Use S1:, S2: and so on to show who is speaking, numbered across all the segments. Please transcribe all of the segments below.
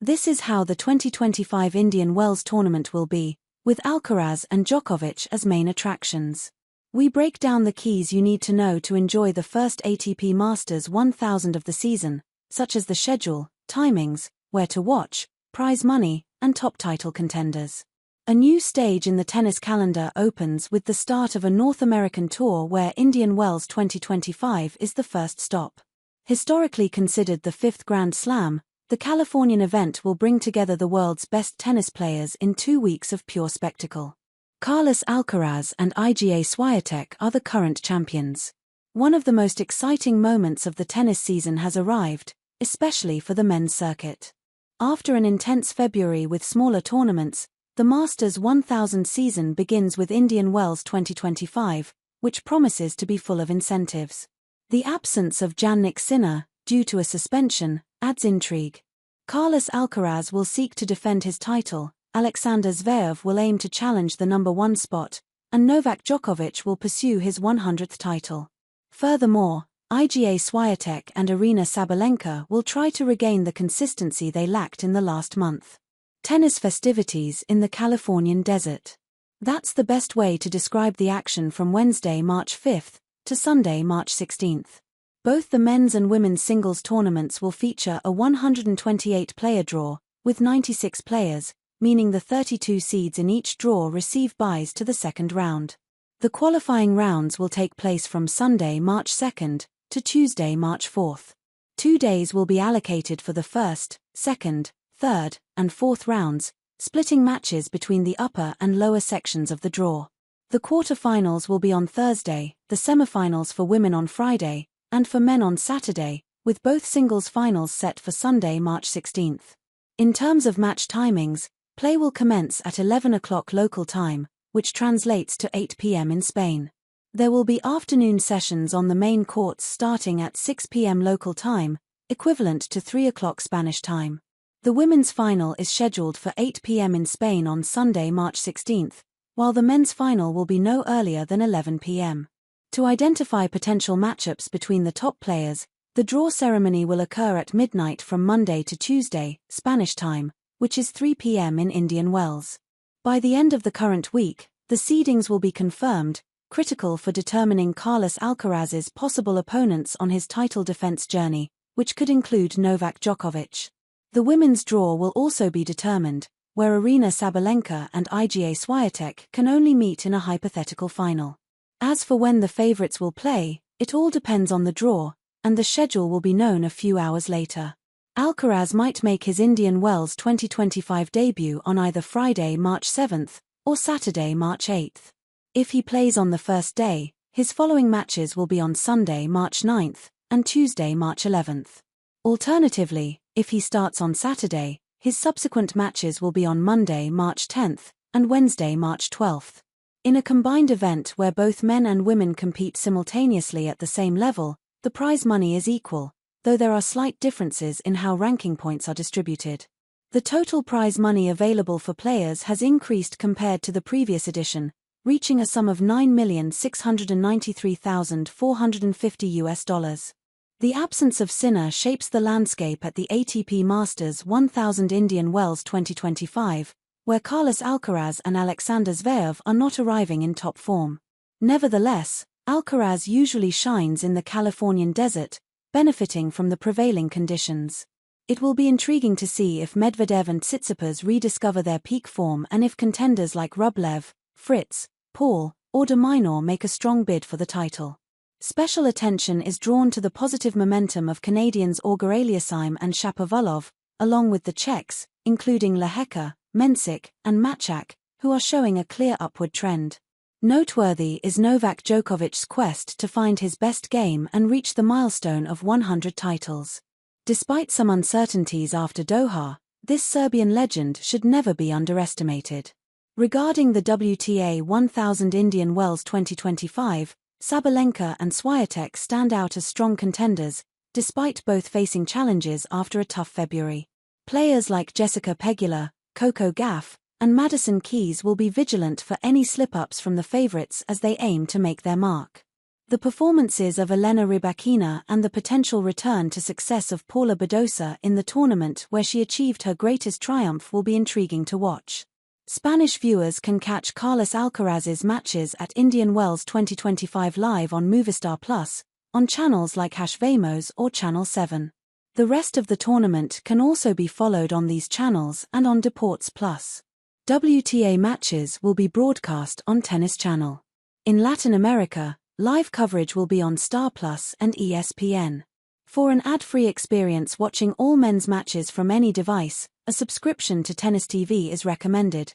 S1: This is how the 2025 Indian Wells tournament will be, with Alcaraz and Djokovic as main attractions. We break down the keys you need to know to enjoy the first ATP Masters 1000 of the season, such as the schedule, timings, where to watch, prize money, and top title contenders. A new stage in the tennis calendar opens with the start of a North American tour where Indian Wells 2025 is the first stop. Historically considered the fifth Grand Slam, the Californian event will bring together the world's best tennis players in 2 weeks of pure spectacle. Carlos Alcaraz and Iga Swiatek are the current champions. One of the most exciting moments of the tennis season has arrived, especially for the men's circuit. After an intense February with smaller tournaments, the Masters 1000 season begins with Indian Wells 2025, which promises to be full of incentives. The absence of Jannik Sinner, due to a suspension, adds intrigue. Carlos Alcaraz will seek to defend his title, Alexander Zverev will aim to challenge the number 1 spot, and Novak Djokovic will pursue his 100th title. Furthermore, Iga Swiatek and Aryna Sabalenka will try to regain the consistency they lacked in the last month. Tennis festivities in the Californian desert. That's the best way to describe the action from Wednesday, March 5th, to Sunday, March 16th. Both the men's and women's singles tournaments will feature a 128-player draw, with 96 players, meaning the 32 seeds in each draw receive byes to the second round. The qualifying rounds will take place from Sunday, March 2nd, to Tuesday, March 4th. 2 days will be allocated for the first, second, third, and fourth rounds, splitting matches between the upper and lower sections of the draw. The quarter-finals will be on Thursday, the semifinals for women on Friday, and for men on Saturday, with both singles finals set for Sunday, March 16th. In terms of match timings, play will commence at 11 o'clock local time, which translates to 8 p.m. in Spain. There will be afternoon sessions on the main courts starting at 6 p.m. local time, equivalent to 3 o'clock Spanish time. The women's final is scheduled for 8 p.m. in Spain on Sunday, March 16th, while the men's final will be no earlier than 11 p.m. To identify potential matchups between the top players, the draw ceremony will occur at midnight from Monday to Tuesday, Spanish time, which is 3 p.m. in Indian Wells. By the end of the current week, the seedings will be confirmed, critical for determining Carlos Alcaraz's possible opponents on his title defense journey, which could include Novak Djokovic. The women's draw will also be determined, where Aryna Sabalenka and Iga Swiatek can only meet in a hypothetical final. As for when the favorites will play, it all depends on the draw, and the schedule will be known a few hours later. Alcaraz might make his Indian Wells 2025 debut on either Friday, March 7th, or Saturday, March 8th. If he plays on the first day, his following matches will be on Sunday, March 9th, and Tuesday, March 11th. Alternatively, if he starts on Saturday, his subsequent matches will be on Monday, March 10th, and Wednesday, March 12th. In a combined event where both men and women compete simultaneously at the same level, the prize money is equal, though there are slight differences in how ranking points are distributed. The total prize money available for players has increased compared to the previous edition, reaching a sum of $9,693,450. The absence of Sinner shapes the landscape at the ATP Masters 1000 Indian Wells 2025, where Carlos Alcaraz and Alexander Zverev are not arriving in top form. Nevertheless, Alcaraz usually shines in the Californian desert, benefiting from the prevailing conditions. It will be intriguing to see if Medvedev and Tsitsipas rediscover their peak form and if contenders like Rublev, Fritz, Paul, or de Minaur make a strong bid for the title. Special attention is drawn to the positive momentum of Canadians Auger Aliassime and Shapovalov, along with the Czechs, including Lehecka, Mensik, and Machak, who are showing a clear upward trend. Noteworthy is Novak Djokovic's quest to find his best game and reach the milestone of 100 titles. Despite some uncertainties after Doha, this Serbian legend should never be underestimated. Regarding the WTA 1000 Indian Wells 2025, Sabalenka and Swiatek stand out as strong contenders, despite both facing challenges after a tough February. Players like Jessica Pegula, Coco Gauff, and Madison Keys will be vigilant for any slip-ups from the favorites as they aim to make their mark. The performances of Elena Rybakina and the potential return to success of Paula Badosa in the tournament where she achieved her greatest triumph will be intriguing to watch. Spanish viewers can catch Carlos Alcaraz's matches at Indian Wells 2025 live on Movistar Plus, on channels like #Vamos or Channel 7. The rest of the tournament can also be followed on these channels and on Deportes Plus. WTA matches will be broadcast on Tennis Channel. In Latin America, live coverage will be on Star Plus and ESPN. For an ad-free experience watching all men's matches from any device, a subscription to Tennis TV is recommended.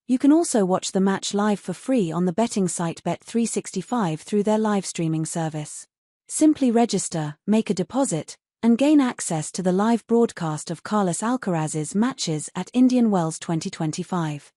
S1: You can also watch the match live for free on the betting site Bet365 through their live streaming service. Simply register, make a deposit, and gain access to the live broadcast of Carlos Alcaraz's matches at Indian Wells 2025.